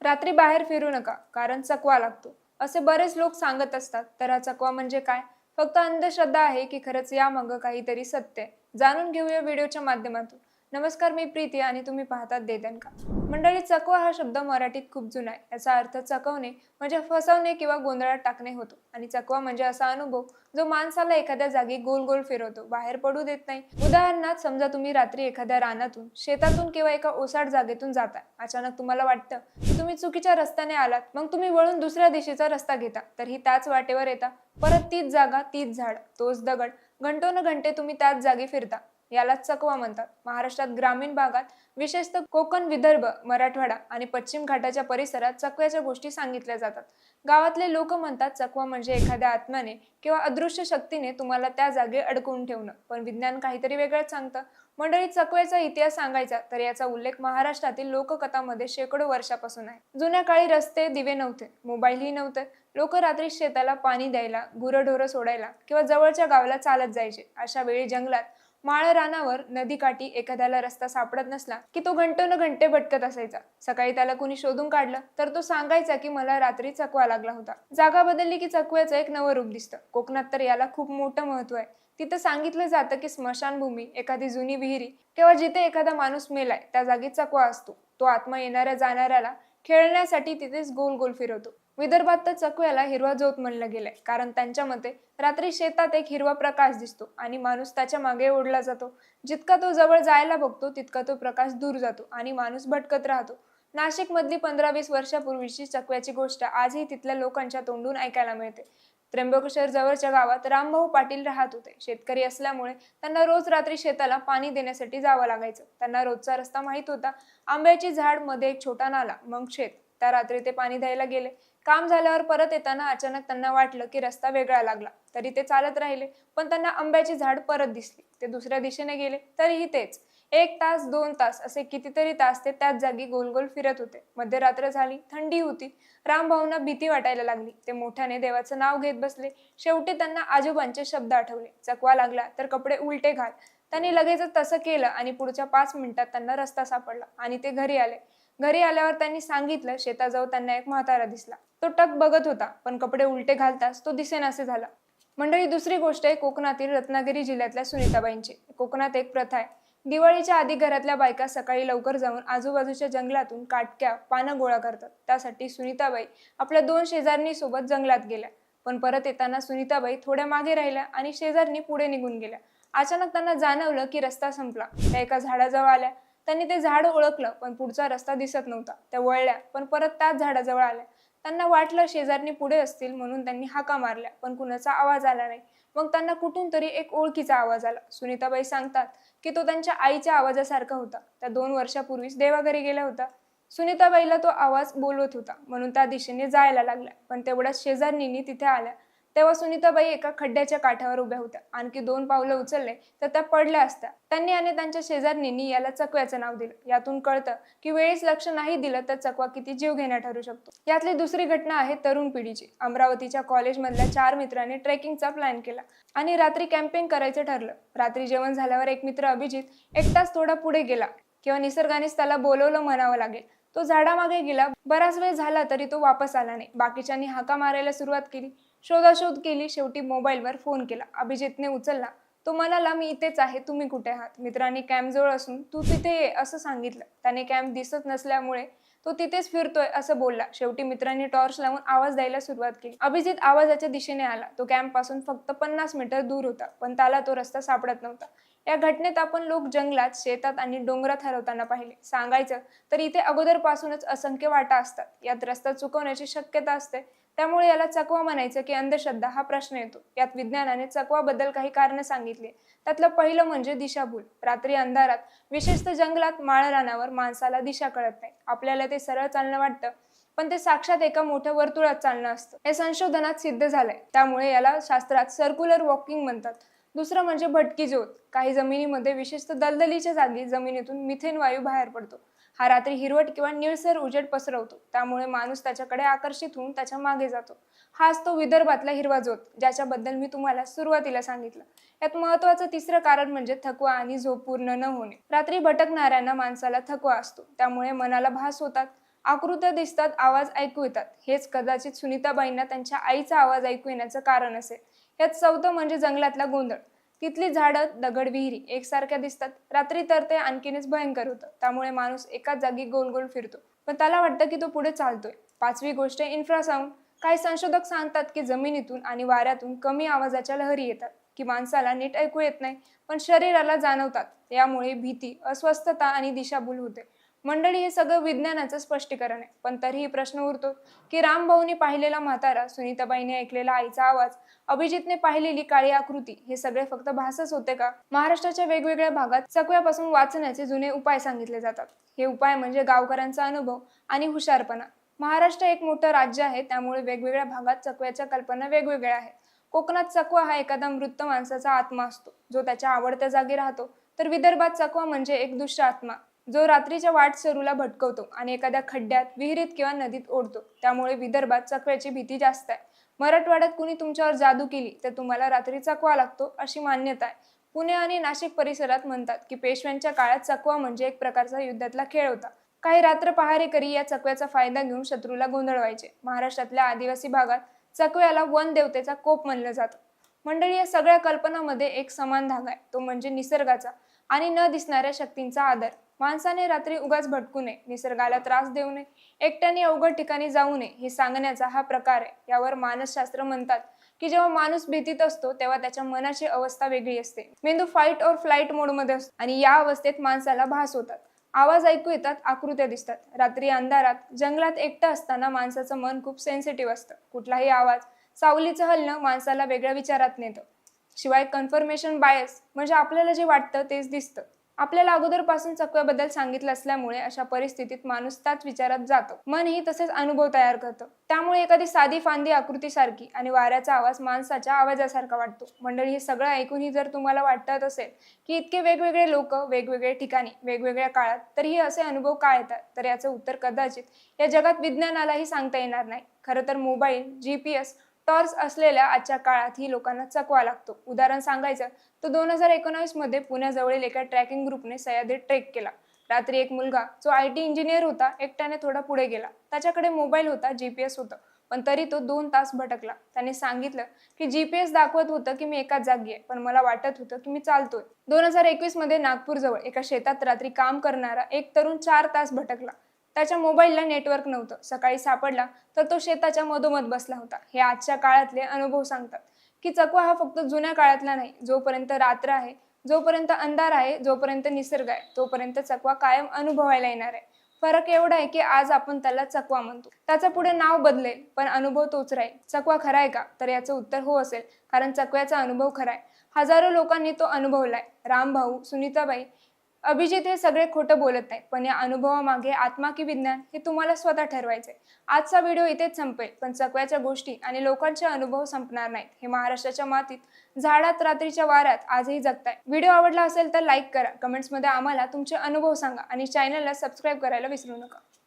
रात्री बाहेर फिरू नका कारण चकवा लागतो असे बरेच लोक सांगत असतात. तर हा चकवा म्हणजे काय? फक्त अंधश्रद्धा आहे की खरंच यामागं काहीतरी सत्य आहे? जाणून घेऊया व्हिडिओच्या माध्यमातून. नमस्कार, मी प्रीती आणि तुम्ही पाहतात देदनका. मंडळी, चकवा हा शब्द मराठीत खूप जुना आहे. याचा अर्थ चकवणे म्हणजे फसवणे किंवा गोंधळात टाकणे होतो. आणि चकवा म्हणजे असा अनुभव जो माणसाला एखाद्या जागी गोल गोल फिरवतो, बाहेर पडू देत नाही. उदाहरणार्थ, समजा तुम्ही रात्री एखाद्या रानातून, शेतातून किंवा एका ओसाड जागेतून जाताय. अचानक तुम्हाला वाटतं की तुम्ही चुकीच्या रस्त्याने आलात. मग तुम्ही वळून दुसऱ्या दिशेचा रस्ता घेता, तर ही त्याच वाटेवर येता. परत तीच जागा, तीच झाड, तोच दगड. घंटोन घंटे तुम्ही त्याच जागी फिरता. यालाच चकवा म्हणतात. महाराष्ट्रात ग्रामीण भागात, विशेषतः कोकण, विदर्भ, मराठवाडा आणि पश्चिम घाटाच्या परिसरात चकव्याच्या गोष्टी सांगितल्या जातात. गावातले लोक म्हणतात चकवा म्हणजे एखाद्या आत्म्याने किंवा अदृश्य शक्तीने तुम्हाला त्या जागी अडकवून ठेवणं. पण विज्ञान काहीतरी वेगळंच सांगतं. मंडळी, चकव्याचा इतिहास सांगायचा तर याचा उल्लेख महाराष्ट्रातील लोककथांमध्ये शेकडो वर्षापासून आहे. जुन्या काळी रस्ते, दिवे नव्हते, मोबाईलही नव्हते. लोक रात्री शेताला पाणी द्यायला, गुरंढोरं सोडायला किंवा जवळच्या गावाला चालत जायचे. अशा वेळी जंगलात, माळ रानावर, नदीकाठी एखाद्याला रस्ता सापडत नसला की तो घंटे भटकत असायचा. सकाळी त्याला कुणी शोधून काढलं तर तो सांगायचा की मला रात्री चकवा लागला होता. जागा बदलली की चकव्याचं एक नवं रूप दिसतं. कोकणात तर याला खूप मोठं महत्व आहे. तिथं सांगितलं जातं की स्मशानभूमी, एखादी जुनी विहिरी किंवा जिथे एखादा माणूस मेलाय त्या जागी चकवा असतो. तो आत्मा येणाऱ्या जाणाऱ्याला खेळण्यासाठी तिथेच गोल गोल फिरवतो. विदर्भात तर चकव्याला हिरवा ज्योत म्हणलं गेलंय, कारण त्यांच्या मते रात्री शेतात एक हिरवा प्रकाश दिसतो आणि माणूस त्याच्या मागे ओढला जातो. जितका तो जवळ जायला बघतो तितका तो प्रकाश दूर जातो आणि माणूस भटकत राहतो. नाशिक मधली 15-20 वर्षापूर्वीची चकव्याची गोष्ट आजही तिथल्या लोकांच्या तोंडून ऐकायला मिळते. त्र्यंबकेश्वर जवळच्या गावात रामभाऊ पाटील राहत होते. शेतकरी असल्यामुळे त्यांना रोज रात्री शेताला पाणी देण्यासाठी जावं लागायचं. त्यांना रोजचा रस्ता माहित होता. आंब्याची झाड, मध्ये एक छोटा नाला, मग शेत. त्या रात्री ते पाणी द्यायला गेले. काम झाल्यावर परत येताना अचानक त्यांना वाटलं की रस्ता वेगळा लागला. तरी ते चालत राहिले, पण त्यांना आंब्याची झाड परत दिसली. ते दुसऱ्या दिशेने गेले, तरीही तेच. 1 तास, 2 तास असे कितीतरी तास ते त्याच जागी गोल गोल फिरत होते. मध्यरात्र झाली, थंडी होती. रामभाऊंना भीती वाटायला लागली. ते मोठ्याने देवाचं नाव घेत बसले. शेवटी त्यांना आजोबांचे शब्द आठवले, चकवा लागला तर कपडे उलटे घाल. त्यांनी लगेच तसं केलं आणि पुढच्या 5 मिनिटात त्यांना रस्ता सापडला आणि ते घरी आले. घरी आल्यावर त्यांनी सांगितलं, शेताजवळ त्यांना एक म्हातारा दिसला. तो टक बघत होता, पण कपडे उलटे घालताच तो दिसेनासे झाला. मंडळी, दुसरी गोष्ट आहे कोकणातील रत्नागिरी जिल्ह्यातल्या सुनीताबाईंची. कोकणात एक प्रथा आहे. दिवाळीच्या आधी घरातल्या बायका सकाळी लवकर जाऊन आजूबाजूच्या जंगलातून काटक्या, पानं गोळा करतात. त्यासाठी सुनीताबाई आपल्या 2 शेजारणींसोबत जंगलात गेल्या. पण परत येताना सुनीताबाई थोड्या मागे राहिल्या आणि शेजारणी पुढे निघून गेल्या. अचानक त्यांना जाणवलं की रस्ता संपला. त्या एका झाडाजवळ आल्या. त्यांनी ते झाड ओळखलं, पण पुढचा रस्ता दिसत नव्हता. त्या वळल्या, पण परत त्याच झाडाजवळ आल्या. त्यांना वाटलं शेजारणी पुढे असतील, म्हणून त्यांनी हाका मारल्या, पण कुणाचा आवाज आला नाही. मग त्यांना कुठून तरी एक ओळखीचा आवाज आला. सुनीताबाई सांगतात की तो त्यांच्या आईच्या आवाजासारखा होता. त्या 2 वर्षापूर्वीच देवाघरी गेल्या होत्या. सुनीताबाईला तो आवाज बोलवत होता, म्हणून त्या दिशेने जायला लागल्या. पण तेवढ्याच शेजारणींनी तिथे आल्या. तेव्हा सुनीताबाई एका खड्ड्याच्या काठावर उभ्या होत्या. आणखी 2 पावलं उचलले तर त्या पडल्या असत्या. त्यांनी आणि त्यांच्या शेजारणींनी याला चकव्याचं नाव दिलं. यातून कळतं की वेळेस लक्ष नाही दिलं तर चकवा किती जीवघेण्या ठरू शकतो. यातली दुसरी घटना आहे तरुण पिढीची. अमरावतीच्या कॉलेजमधल्या 4 मित्रांनी ट्रेकिंगचा प्लॅन केला आणि रात्री कॅम्पिंग करायचं ठरलं. रात्री जेवण झाल्यावर एक मित्र अभिजित एकटाच थोडा पुढे गेला, किंवा निसर्गानेच त्याला बोलवलं म्हणावं लागेल. तो झाडामागे गेला. बराच वेळ झाला तरी तो वापस आला नाही. बाकीच्यांनी हाका मारायला सुरुवात केली. शोधाशोध केली. शेवटी मोबाईलवर फोन केला. अभिजितने उचलला. तो म्हणाला, मी इथेच आहे, तुम्ही कुठे आहात? मित्रांनी कॅम्पजवळ असून तू तिथे ये असं सांगितलं. त्याने कॅम्प दिसत नसल्यामुळे तो तिथेच फिरतोय असं बोलला. शेवटी मित्रांनी टॉर्च लावून आवाज द्यायला सुरुवात केली. अभिजित आवाजाच्या दिशेने आला. तो कॅम्प पासून फक्त 50 मीटर दूर होता, पण त्याला तो रस्ता सापडत नव्हता. या घटनेत आपण लोक जंगलात, शेतात आणि डोंगरात हरवताना पाहिले. सांगायचं तर इथे अगोदरपासूनच असंख्य वाटा असतात. यात रस्ता चुकवण्याची शक्यता असते. त्यामुळे याला चकवा म्हणायचं की अंधश्रद्धा हा प्रश्न येतो. यात विज्ञानाने चकवाबद्दल काही कारणं सांगितली. त्यातलं पहिलं म्हणजे दिशाभूल. रात्री अंधारात, विशेषतः जंगलात, माळरानावर माणसाला दिशा कळत नाही. आपल्याला ते सरळ चालणं वाटतं, पण ते साक्षात एका मोठ्या वर्तुळात चालणं असतं. हे संशोधनात सिद्ध झालंय. त्यामुळे याला शास्त्रात सर्क्युलर वॉकिंग म्हणतात. दुसरं म्हणजे भटकी ज्योत. काही जमिनीमध्ये, विशेषतः दलदलीच्या जागी, जमिनीतून मिथेन वायू बाहेर पडतो. हा रात्री हिरवट किंवा निळसर उजेड पसरवतो. त्यामुळे माणूस त्याच्याकडे आकर्षित होऊन त्याच्या मागे जातो. हाच तो विदर्भातला हिरवा ज्योत, ज्याच्याबद्दल मी तुम्हाला सुरुवातीला सांगितलं. यात महत्वाचं तिसरं कारण म्हणजे थकवा आणि झोप पूर्ण न होणे. रात्री भटकणाऱ्यांना माणसाला थकवा असतो. त्यामुळे मनाला भास होतात. आकृत्या दिसतात, आवाज ऐकू येतात. हेच कदाचित सुनीताबाईंना त्यांच्या आईचा आवाज ऐकू येण्याचं कारण असेल. यात चौथं म्हणजे जंगलातला गोंधळ. तिथली झाडं, दगड, विहिरी एकसारख्या दिसतात. रात्री तर ते आणखीनच भयंकर होतं. त्यामुळे माणूस एकाच जागी गोल गोल फिरतो, पण त्याला वाटतं की तो पुढे चालतोय. पाचवी गोष्ट इन्फ्रासाऊंड. काही संशोधक सांगतात की जमिनीतून आणि वाऱ्यातून कमी आवाजाच्या लहरी येतात, की माणसाला नीट ऐकू येत नाही, पण शरीराला जाणवतात. यामुळे भीती, अस्वस्थता आणि दिशाभूल होते. मंडळी, हे सगळं विज्ञानाचं स्पष्टीकरण आहे, पण तरीही प्रश्न उरतो की रामभाऊनी पाहिलेला म्हातारा, सुनीताबाईने ऐकलेला आईचा आवाज, अभिजितने पाहिलेली काळी आकृती, हे सगळे फक्त भासच होते का? महाराष्ट्राच्या वेगवेगळ्या भागात चकव्यापासून वाचण्याचे जुने उपाय सांगितले जातात. हे उपाय म्हणजे गावकऱ्यांचा अनुभव आणि हुशारपणा. महाराष्ट्र एक मोठं राज्य आहे, त्यामुळे वेगवेगळ्या भागात चकव्याच्या कल्पना वेगवेगळ्या आहेत. कोकणात चकवा हा एखादा मृत माणसाचा आत्मा असतो, जो त्याच्या आवडत्या जागी राहतो. तर विदर्भात चकवा म्हणजे एक दुष्ट आत्मा, जो रात्रीच्या वाटसरूला भटकवतो आणि एखाद्या खड्ड्यात, विहिरीत किंवा नदीत ओढतो. त्यामुळे विदर्भात चकव्याची भीती जास्त आहे. मराठवाड्यात कुणी तुमच्यावर जादू केली तर तुम्हाला रात्री चकवा लागतो, अशी मान्यता आहे. पुणे आणि नाशिक परिसरात म्हणतात की पेशव्यांच्या काळात चकवा म्हणजे एक प्रकारचा युद्धातला खेळ होता. काही रात्र पहारेकरी या चकव्याचा फायदा घेऊन शत्रूला गोंधळवायचे. महाराष्ट्रातल्या आदिवासी भागात चकव्याला वन देवतेचा कोप मानलं जातं. मंडळी, या सगळ्या कल्पनांमध्ये एक समान धागा आहे, तो म्हणजे निसर्गाचा आणि न दिसणाऱ्या शक्तींचा आदर. माणसाने रात्री उगाच भटकू नये, निसर्गाला त्रास देऊ नये, एकट्याने अवघड ठिकाणी जाऊ नये, हे सांगण्याचा हा प्रकार आहे. यावर मानसशास्त्र म्हणतात की जेव्हा माणूस भीतीत असतो तेव्हा त्याच्या मनाची अवस्था वेगळी असते. मेंदू फाईट और फ्लाईट मोडमध्ये असतो आणि या अवस्थेत माणसाला भास होतात, आवाज ऐकू येतात, आकृत्या दिसतात. रात्री अंधारात जंगलात एकटं असताना माणसाचं मन खूप सेन्सिटिव्ह असतं. कुठलाही आवाज, सावलीचं हलणं माणसाला वेगळ्या विचारात नेतं. शिवाय कन्फर्मेशन बायस म्हणजे आपल्याला जे वाटतं तेच दिसतं. आपल्याला अगोदरपासून चकव्याबद्दल सांगितलं असल्यामुळे अशा परिस्थितीत माणूस त्याच विचारात जातो. मनही तसेच अनुभव तयार करतं. त्यामुळे एखादी साधी फांदी आकृतीसारखी आणि वाऱ्याचा आवाज माणसाच्या आवाजासारखा वाटतो. मंडळी, हे सगळं ऐकूनही जर तुम्हाला वाटत असेल की इतके वेगवेगळे लोक वेगवेगळ्या ठिकाणी वेगवेगळ्या काळात तरीही असे अनुभव का येतात, तर याचं उत्तर कदाचित या जगात विज्ञानालाही सांगता येणार नाही. खरं तर मोबाईल, GPS, टॉर्च असलेल्या आजच्या काळातही लोकांना चकवा लागतो. उदाहरण सांगायचं तर 2019 मध्ये पुण्याजवळील एका ट्रॅकिंग ग्रुपने सह्याद्रीत ट्रेक केला. रात्री एक मुलगा, जो IT इंजिनियर होता, एकट्याने थोडा पुढे गेला. त्याच्याकडे मोबाईल होता, GPS होतं, पण तरी तो 2 तास भटकला. त्याने सांगितलं की GPS दाखवत होतं की मी एकाच जागी आहे, पण मला वाटत होतं की मी चालतोय. 2021 मध्ये नागपूरजवळ एका शेतात रात्री काम करणारा एक तरुण 4 तास भटकला. त्याच्या मोबाईलला नेटवर्क नव्हतं. सकाळी सापडला तर तो शेताच्या मधोमध बसला होता. हे आजच्या काळातले अनुभव सांगतात की चकवा हा फक्त जुन्या काळातला नाही. जोपर्यंत रात्र आहे, जोपर्यंत अंधार आहे, जोपर्यंत निसर्ग आहे, तोपर्यंत चकवा कायम अनुभवायला येणार आहे. फरक एवढा आहे की आज आपण त्याला चकवा म्हणतो, त्याचं पुढे नाव बदलेल, पण अनुभव तोच राहील. चकवा खरा आहे का? तर याचं उत्तर हो असेल, कारण चकव्याचा अनुभव खरा आहे. हजारो लोकांनी तो अनुभवलाय. रामभाऊ, सुनीताबाई, अभिजित हे सगळे खोटं बोलत नाहीत, पण या अनुभवामागे आत्मा की विज्ञान हे तुम्हाला स्वतः ठरवायचंय. आजचा व्हिडिओ इथेच संपेल, पण चकव्याच्या गोष्टी आणि लोकांचे अनुभव संपणार नाहीत. हे महाराष्ट्राच्या मातीत, झाडात, रात्रीच्या वाऱ्यात आजही जगताय. व्हिडिओ आवडला असेल तर लाईक करा, कमेंट्समध्ये आम्हाला तुमचे अनुभव सांगा आणि चॅनलला सबस्क्राईब करायला विसरू नका.